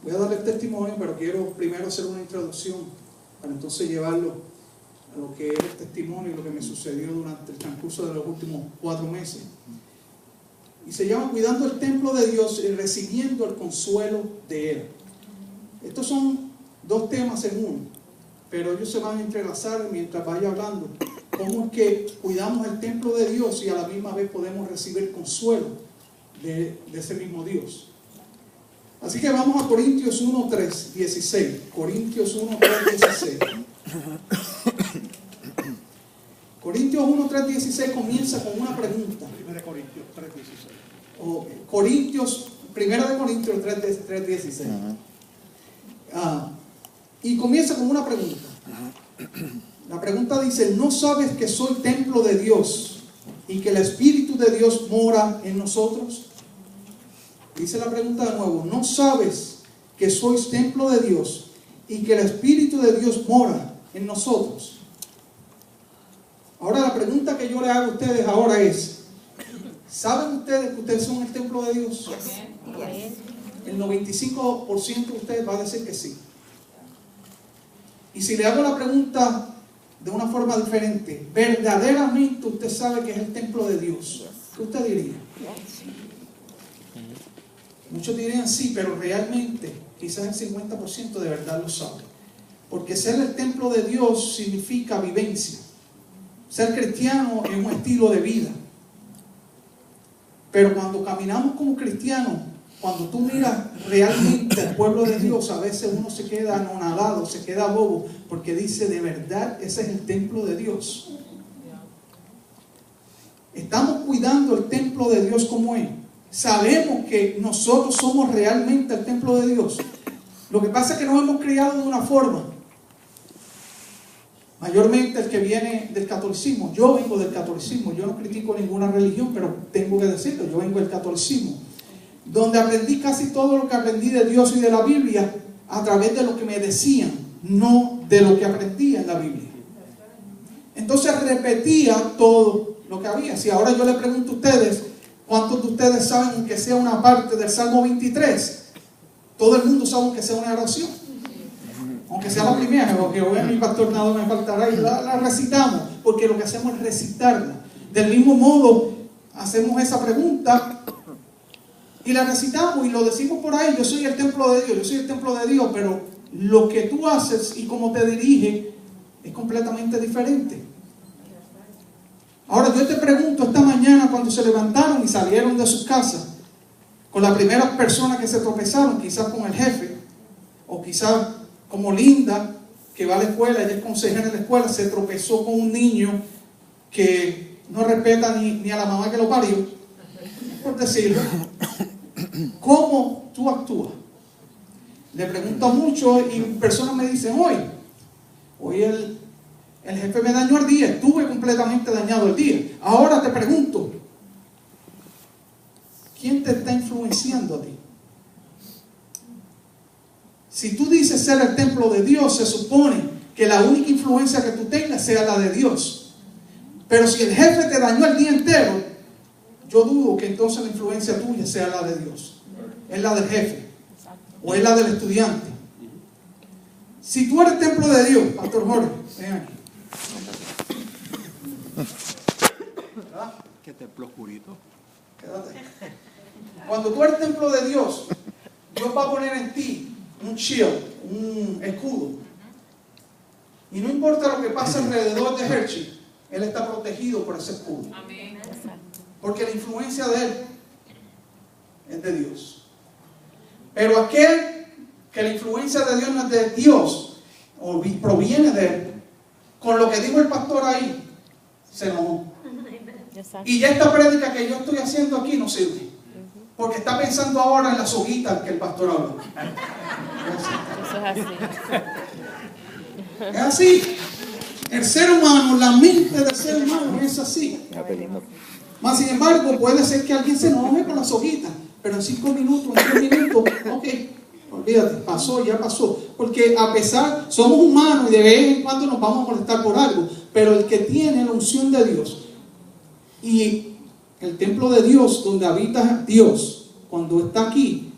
Voy a darle el testimonio, pero quiero primero hacer una introducción para entonces llevarlo a lo que es el testimonio y lo que me sucedió durante el transcurso de los últimos 4 meses. Y se llama Cuidando el Templo de Dios y Recibiendo el Consuelo de Él. Estos son 2 temas en uno, pero ellos se van a entrelazar mientras vaya hablando. Cómo es que cuidamos el templo de Dios y a la misma vez podemos recibir consuelo de ese mismo Dios. Así que vamos a Corintios 1:3-16. Corintios 1:3-16. Corintios 1:3-16 comienza con una pregunta. 1 Corintios 3:16. Primera de Corintios 3:16. Y comienza con una pregunta. La pregunta dice: ¿no sabes que soy templo de Dios y que el Espíritu de Dios mora en nosotros? Dice la pregunta de nuevo: ¿no sabes que sois templo de Dios y que el Espíritu de Dios mora en nosotros? Ahora la pregunta que yo le hago a ustedes ahora es: ¿saben ustedes que ustedes son el templo de Dios? El 95% de ustedes va a decir que sí. Y si le hago la pregunta de una forma diferente, ¿verdaderamente usted sabe que es el templo de Dios? ¿Qué usted diría? Muchos dirían sí, pero realmente quizás el 50% de verdad lo sabe. Porque ser el templo de Dios significa vivencia. Ser cristiano es un estilo de vida. Pero cuando caminamos como cristianos, cuando tú miras realmente al pueblo de Dios, a veces uno se queda anonadado, se queda bobo, porque dice: de verdad ese es el templo de Dios. Estamos cuidando el templo de Dios como es. Sabemos que nosotros somos realmente el templo de Dios. Lo que pasa es que nos hemos criado de una forma. Mayormente el que viene del catolicismo. Yo vengo del catolicismo. Yo no critico ninguna religión, pero tengo que decirlo. Yo vengo del catolicismo, donde aprendí casi todo lo que aprendí de Dios y de la Biblia a través de lo que me decían, no de lo que aprendí en la Biblia. Entonces repetía todo lo que había. Si ahora yo le pregunto a ustedes, ¿cuántos de ustedes saben aunque sea una parte del Salmo 23? Todo el mundo sabe que sea una oración, aunque sea la primera, porque hoy a mi pastor nada me faltará, y la recitamos, porque lo que hacemos es recitarla. Del mismo modo, hacemos esa pregunta y la recitamos y lo decimos por ahí: yo soy el templo de Dios, yo soy el templo de Dios, pero lo que tú haces y cómo te dirige es completamente diferente. Ahora yo te pregunto, esta mañana cuando se levantaron y salieron de sus casas, con la primera persona que se tropezaron, quizás con el jefe, o quizás como Linda, que va a la escuela, ella es consejera en la escuela, se tropezó con un niño que no respeta ni a la mamá que lo parió, por decirlo. ¿Cómo tú actúas? Le pregunto mucho y personas me dicen: hoy el jefe me dañó el día, estuve completamente dañado el día. Ahora te pregunto, ¿quién te está influenciando a ti? Si tú dices ser el templo de Dios, se supone que la única influencia que tú tengas sea la de Dios. Pero si el jefe te dañó el día entero, yo dudo que entonces la influencia tuya sea la de Dios. Es la del jefe o es la del estudiante. Si tú eres el templo de Dios, Pastor Jorge, ven aquí. ¿Verdad? ¿Qué templo oscurito? Quédate. Cuando tú eres el templo de Dios, Dios va a poner en ti un shield, un escudo. Y no importa lo que pase alrededor de Hershey, Él está protegido por ese escudo. Amén. Porque la influencia de Él es de Dios. Pero aquel que la influencia de Dios no es de Dios, o proviene de Él, con lo que dijo el pastor ahí, se enojó. Y ya esta prédica que yo estoy haciendo aquí no sirve. Porque está pensando ahora en las hojitas que el pastor habló. Eso es así. Es así. El ser humano, la mente del ser humano es así. Más sin embargo, puede ser que alguien se enoje con las hojitas, pero en 5 minutos, en 10 minutos, ok, olvídate, pasó, ya pasó. Porque a pesar, somos humanos y de vez en cuando nos vamos a molestar por algo, pero el que tiene la unción de Dios y el templo de Dios donde habita Dios, cuando está aquí,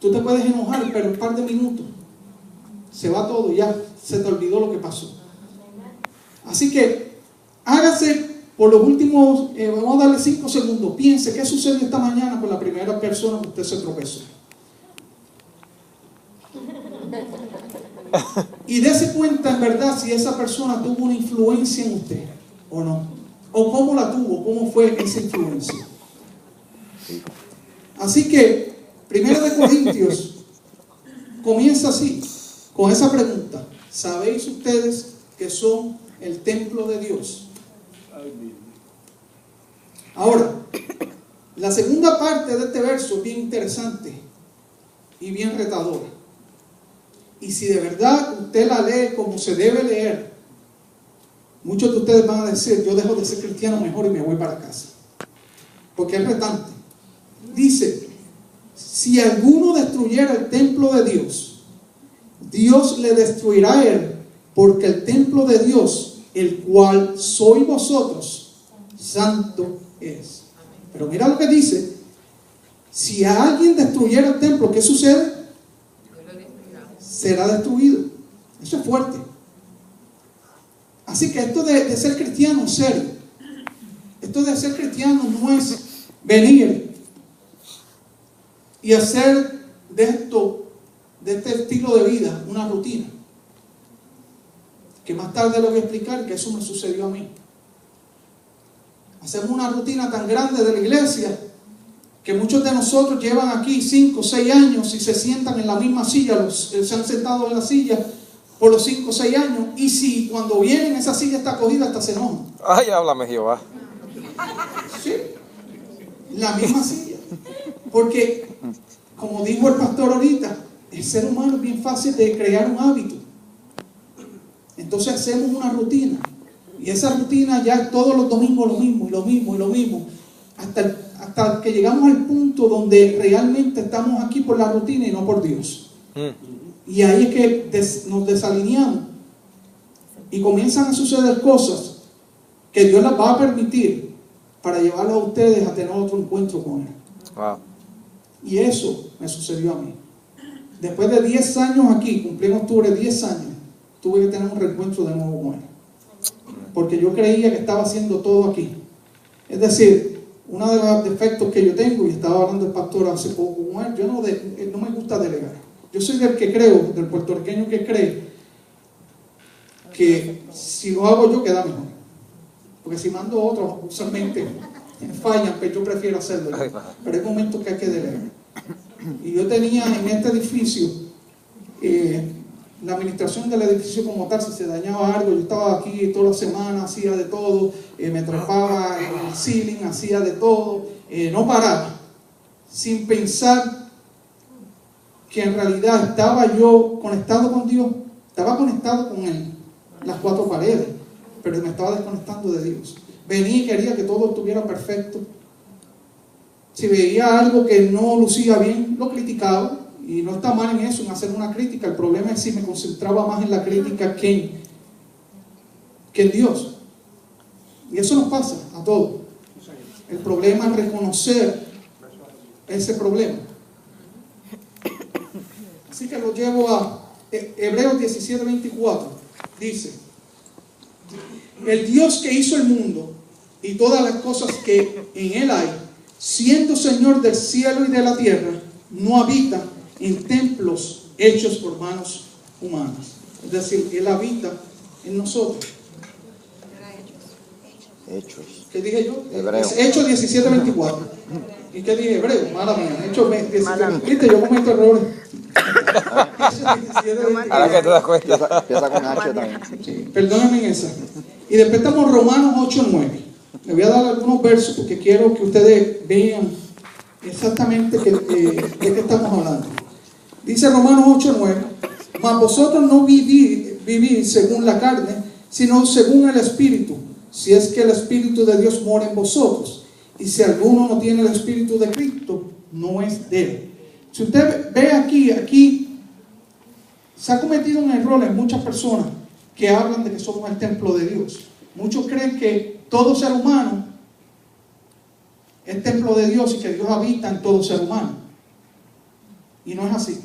Tú te puedes enojar, pero en un par de minutos se va todo, ya se te olvidó lo que pasó. Así que hágase por los últimos, vamos a darle 5 segundos, piense qué sucedió esta mañana con la primera persona que usted se tropezó. Y dése cuenta en verdad si esa persona tuvo una influencia en usted o no. O cómo la tuvo, cómo fue esa influencia. Así que, 1 Corintios comienza así, con esa pregunta. ¿Sabéis ustedes que son el templo de Dios? Ahora, la segunda parte de este verso es bien interesante y bien retadora. Y si de verdad usted la lee como se debe leer, muchos de ustedes van a decir, yo dejo de ser cristiano mejor y me voy para casa. Porque es retante. Dice, si alguno destruyera el templo de Dios, Dios le destruirá a él, porque el templo de Dios, el cual sois vosotros, santo es. Pero mira lo que dice, si alguien destruyera el templo, ¿qué sucede? Será destruido. Eso es fuerte. Así que esto de ser cristiano es serio. Esto de ser cristiano no es venir y hacer de este estilo de vida una rutina. Que más tarde lo voy a explicar, que eso me sucedió a mí. Hacemos una rutina tan grande de la iglesia que muchos de nosotros llevan aquí 5 o 6 años y se sientan en la misma silla, se han sentado en la silla por los 5 o 6 años, y si cuando vienen esa silla está cogida, hasta se enojan. Ay, háblame Jehová. Sí, la misma silla. Porque, como dijo el pastor ahorita, el ser humano es bien fácil de crear un hábito. Entonces hacemos una rutina. Y esa rutina ya es todos los domingos lo mismo, y lo mismo, y lo mismo. Hasta que llegamos al punto donde realmente estamos aquí por la rutina y no por Dios. Y ahí es que nos desalineamos. Y comienzan a suceder cosas que Dios las va a permitir para llevarlos a ustedes a tener otro encuentro con Él. Wow. Y eso me sucedió a mí. Después de 10 años aquí, cumplí en octubre 10 años, tuve que tener un reencuentro de nuevo con Él. Porque yo creía que estaba haciendo todo aquí. Es decir, uno de los defectos que yo tengo, y estaba hablando el pastor hace poco con él, yo no me gusta delegar. Yo soy del que creo, del puertorriqueño que cree que si lo hago yo queda mejor. Porque si mando a otros, usualmente fallan, pero yo prefiero hacerlo. Pero hay momentos que hay que delegar. Y yo tenía en este edificio, la administración del edificio como tal, si se dañaba algo, yo estaba aquí toda la semana, hacía de todo, me trepaba en el ceiling, hacía de todo, no paraba, sin pensar que en realidad estaba yo conectado con Dios, estaba conectado con las 4 paredes, pero me estaba desconectando de Dios. Venía y quería que todo estuviera perfecto. Si veía algo que no lucía bien, lo criticaba. Y no está mal en eso, en hacer una crítica. El problema es si me concentraba más en la crítica que en Dios. Y eso nos pasa a todos. El problema es reconocer ese problema. Así que lo llevo a Hebreos 17:24. Dice, el Dios que hizo el mundo y todas las cosas que en él hay, siendo Señor del cielo y de la tierra, no habita en templos hechos por manos humanas. Es decir, Él habita en nosotros. Hechos. ¿Qué dije yo? Hebreo. Hechos 17:24. ¿Y qué dije? Hebreo. Mala mía. Hechos 17. Viste, yo cometo errores. Ahora que te das cuenta. Empieza con H también. Sí, perdónenme en esa. Y después estamos Romanos 8:9. Le voy a dar algunos versos porque quiero que ustedes vean exactamente de qué estamos hablando. Dice Romanos 8:9, mas vosotros no vivís según la carne, sino según el Espíritu, si es que el Espíritu de Dios mora en vosotros. Y si alguno no tiene el Espíritu de Cristo, no es de él. Si usted ve aquí se ha cometido un error en muchas personas que hablan de que somos el templo de Dios. Muchos creen que todo ser humano es templo de Dios y que Dios habita en todo ser humano. Y no es así.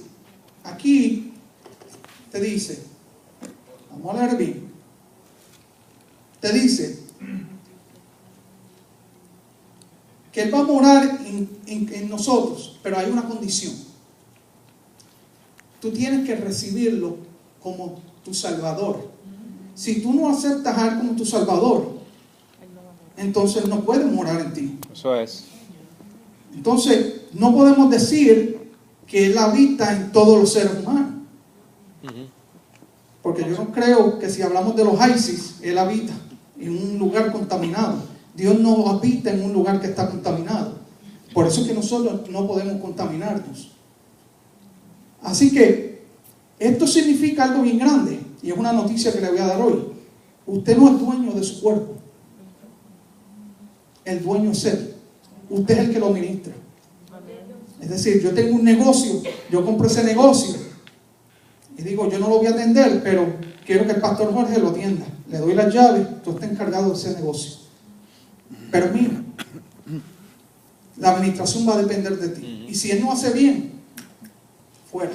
Aquí te dice, vamos a leer bien, te dice que Él va a morar en nosotros, pero hay una condición. Tú tienes que recibirlo como tu Salvador. Si tú no aceptas a Él como tu Salvador, entonces no puede morar en ti. Eso es. Entonces, no podemos decir que Él habita en todos los seres humanos. Porque yo no creo que si hablamos de los ISIS, Él habita en un lugar contaminado. Dios no habita en un lugar que está contaminado. Por eso es que nosotros no podemos contaminarnos. Así que esto significa algo bien grande, y es una noticia que le voy a dar hoy. Usted no es dueño de su cuerpo. El dueño es Él. Usted es el que lo administra. Es decir, yo tengo un negocio, yo compro ese negocio y digo, yo no lo voy a atender, pero quiero que el pastor Jorge lo atienda. Le doy las llaves, tú estás encargado de ese negocio. Pero es mío. La administración va a depender de ti. Y si Él no hace bien, fuera.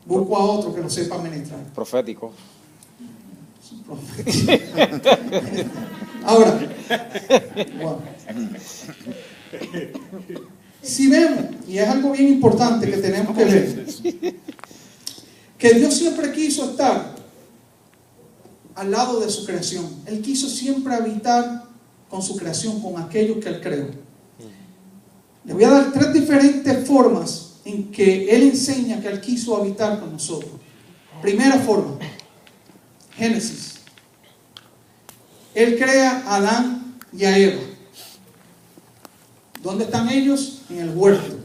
Busco a otro que lo sepa administrar. Profético. Ahora, wow. Si vemos, y es algo bien importante que tenemos que ver, que Dios siempre quiso estar al lado de su creación. Él quiso siempre habitar con su creación, con aquellos que Él creó. Le voy a dar 3 diferentes formas en que Él enseña que Él quiso habitar con nosotros. Primera forma, Génesis. Él crea a Adán y a Eva. ¿Dónde están ellos? En el huerto.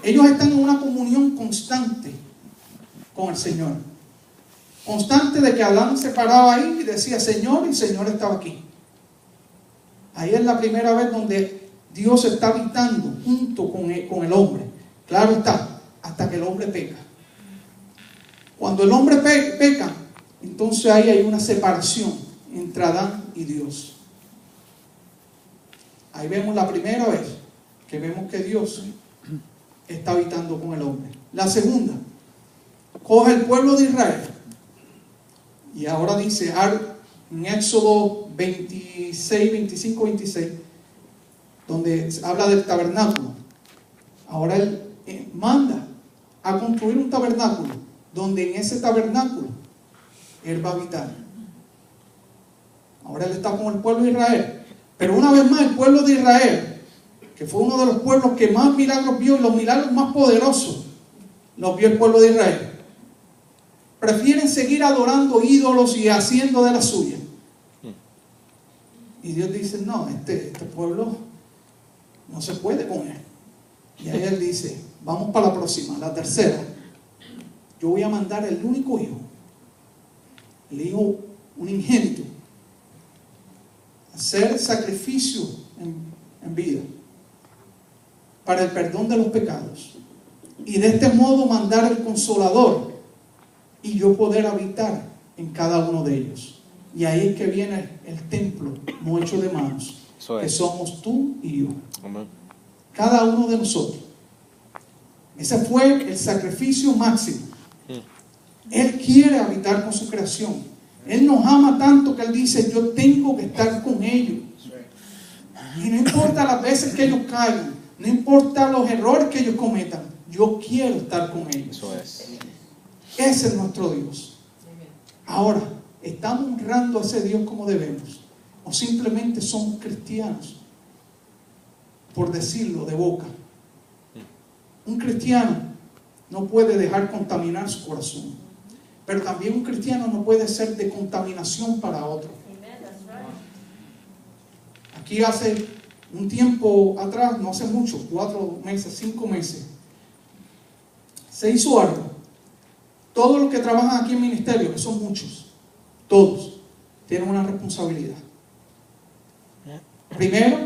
Ellos están en una comunión constante con el Señor. Constante de que Adán se paraba ahí y decía Señor, y el Señor estaba aquí. Ahí es la primera vez donde Dios está habitando junto con el hombre. Claro está, hasta que el hombre peca. Cuando el hombre peca, entonces ahí hay una separación entre Adán y Dios. Ahí vemos la primera vez que vemos que Dios está habitando con el hombre. La segunda, coge el pueblo de Israel. Y ahora dice en Éxodo 26, 25, 26, donde habla del tabernáculo. Ahora Él manda a construir un tabernáculo, donde en ese tabernáculo Él va a habitar. Ahora Él está con el pueblo de Israel. Pero una vez más, el pueblo de Israel, que fue uno de los pueblos que más milagros vio, y los milagros más poderosos los vio el pueblo de Israel, prefieren seguir adorando ídolos y haciendo de la suya. Y Dios dice, no, este pueblo no se puede con él. Y ahí Él dice, vamos para la próxima, la tercera. Yo voy a mandar el único hijo, el hijo unigénito, hacer sacrificio en vida para el perdón de los pecados, y de este modo mandar el Consolador y yo poder habitar en cada uno de ellos. Y ahí es que viene el templo no hecho de manos, que somos tú y yo. Amén. Cada uno de nosotros. Ese fue el sacrificio máximo. Él quiere habitar con su creación. Él nos ama tanto que Él dice, yo tengo que estar con ellos. Y no importa las veces que ellos caigan, no importa los errores que ellos cometan, yo quiero estar con ellos. Eso es. Ese es nuestro Dios. Ahora, ¿estamos honrando a ese Dios como debemos? ¿O simplemente somos cristianos? Por decirlo de boca. Un cristiano no puede dejar contaminar su corazón. Pero también un cristiano no puede ser de contaminación para otro. Aquí hace un tiempo atrás, no hace mucho, 4 meses, 5 meses, se hizo algo. Todos los que trabajan aquí en ministerio, que son muchos, todos, tienen una responsabilidad. Primero,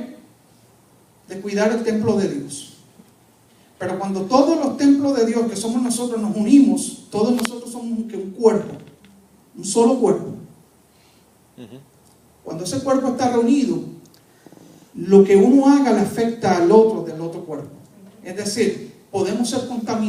de cuidar el templo de Dios. Pero cuando todos los templos de Dios, que somos nosotros, nos unimos, todos nosotros somos un cuerpo, un solo cuerpo. Cuando ese cuerpo está reunido, lo que uno haga le afecta al otro del otro cuerpo. Es decir, podemos ser contaminados